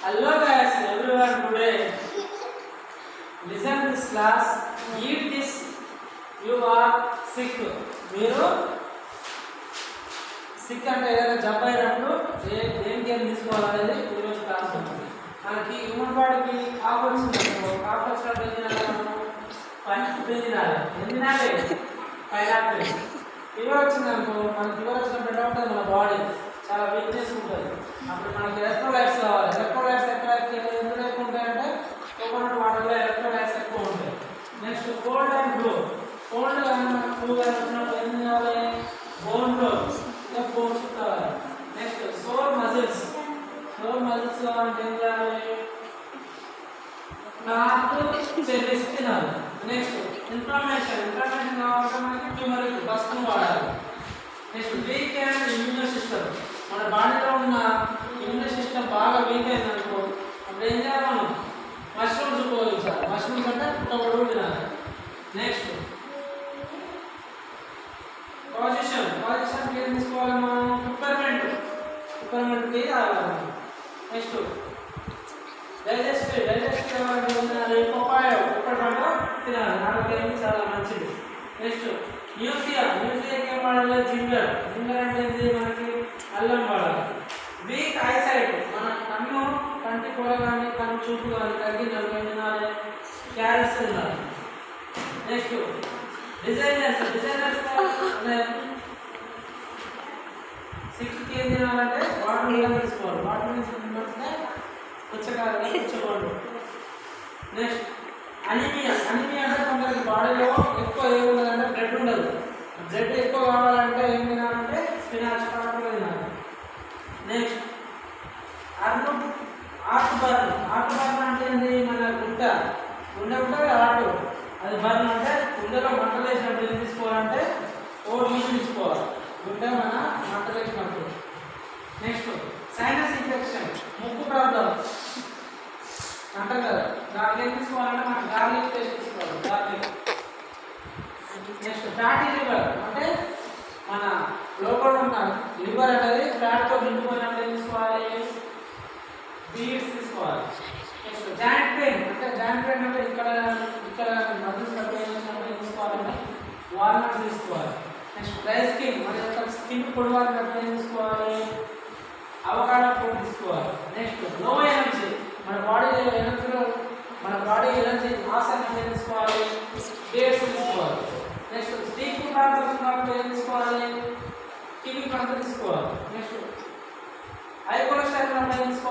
Hello guys, everyone. Today, listen this class. Eat this. You are sick. మీరు sick అంటే ఏదైనా జబ్బు అయినప్పుడు ఏం కేర్ తీసుకోవాలనేది ఈరోజు క్లాస్ ఉంటుంది. మనకి హ్యూమన్ బాడీకి కాఫ్ వచ్చిందనుకో, కాఫ్ వచ్చినప్పుడు ఏం తినాలి? పైనాపిల్ తినాలి. ఏం తినాలి? పైనాపిల్. ఫీవర్ వచ్చిందనుకో, మనకి ఫీవర్ వచ్చినప్పుడు ఎలా ఉంటుంది? మన బాడీ చాలా వీక్నెస్ ఉంటుంది. అప్పుడు మనకి ఎలక్ట్రోలైట్స్ కావాలి. ఎలక్ట్రోలైట్స్ ఎందులో ఎక్కువ ఉంటాయంటే కోకోనట్ వాటర్లో ఎలక్ట్రోలైట్స్ ఎక్కువ ఉంటాయి. Next cold and flu. Cold కానీ మనకు ఫ్లూ కానీ వచ్చినప్పుడు ఏం కావాలి? బోన్ ఫ్లో, ఇంకా బోన్స్ కావాలి. Next sore muscles. Sore muscles కావాలంటే ఏం చేయాలి? నాకు చెల్లిసి తినాలి. Next inflammation. ఇన్ఫ్లమేషన్ కావాలంటే మనకి ట్యూమరిక్ పసుపును వాడాలి. Next week and immune system. మన బాడీలో ఉన్న ఇమ్యూన్ సిస్టమ్ బాగా వీక్ అయిందనుకో, అప్పుడు ఏం చేయాలి? మనం మష్రూమ్స్ ఉపయోగించాలి. మష్రూమ్స్ అంటే పుట్టగొడుగు తినాలి. నెక్స్ట్ పొజిషన్ ఏం తీసుకోవాలి? మనం పిప్పర్మెంట్ టీ తాగాలి. నెక్స్ట్ డైజెస్టివ్ కావాలంటే ఏం తినాలి? పప్పాయ పండు తినాలి. ఆరోగ్యానికి చాలా మంచిది. నెక్స్ట్ మ్యూజియాకి ఏం వాడాలి? జింజర్ అంటే ఏంటి? మనకి అల్లం వాడాలి. వీక్ ఐసైట్, మన కంటి పొర కానీ కన్ను చూపు కానీ తగ్గిందనుకో ఏం తినాలి? క్యారెట్స్ తినాలి. నెక్స్ట్ డిజైనర్స్ అనే 6కి ఏం తినాలంటే వాటర్ మిలన్ తీసుకోవాలి. వాటర్ మిలన్ తీసుకుంటే పుచ్చకాయలు. నెక్స్ట్ అనీమియా అంటే కొందరికి బాడీలో ఎక్కువ ఏముండదంటే బ్లడ్ ఉండదు. బ్లడ్ ఎక్కువ కావాలంటే ఏం తినాలంటే స్పినాచ్ తినాలి. నెక్స్ట్ ఆర్ట్ బర్న్ అంటే ఏంటి? మన గుండె ఉంటుంది ఆర్ట్, అది బర్న్ అంటే గుండెలో మంటలు వేసినప్పుడు ఏం తీసుకోవాలంటే ఓట్స్ తీసుకోవాలి. గుండె మన మంటలు వేసినప్పుడు. నెక్స్ట్ సైనస్ ఇన్ఫెక్షన్, ముక్కు ప్రాబ్లం అంటారు కదా, దానికి ఏం తీసుకోవాలంటే మనం గార్లిక్ పేస్ట్ తీసుకోవాలి. గార్లిక్. నెక్స్ట్ ఫ్యాటీ లివర్ అంటే మన లోపల ఉన్న లివర్ అనేది ఫ్యాట్తో నిండిపోయినప్పుడు ఏం తీసుకోవాలి? బీట్స్ తీసుకోవాలి. నెక్స్ట్ జాయింట్ పెయిన్ అంటే ఇక్కడ మజిల్స్ కట్టినప్పుడు ఏం తీసుకోవాలంటే వాల్నట్స్ తీసుకోవాలి. నెక్స్ట్ డ్రై స్కిన్, మన యొక్క స్కిన్ పొడవాలినప్పుడు ఏం తీసుకోవాలి? అవకాడో ఫ్రూట్ తీసుకోవాలి. నెక్స్ట్ లో ఎనర్జీ, మన బాడీ ఎనర్జీ లాస్ అనేది తీసుకోవాలి? డేట్స్ తీసుకోవాలి. నెక్స్ట్ స్టీక్ ఫుడ్ ఏం తీసుకోవాలి? కివి పంట తీసుకోవాలి. నెక్స్ట్ హై కొలెస్ట్రాల్ ఏం తీసుకోవాలి?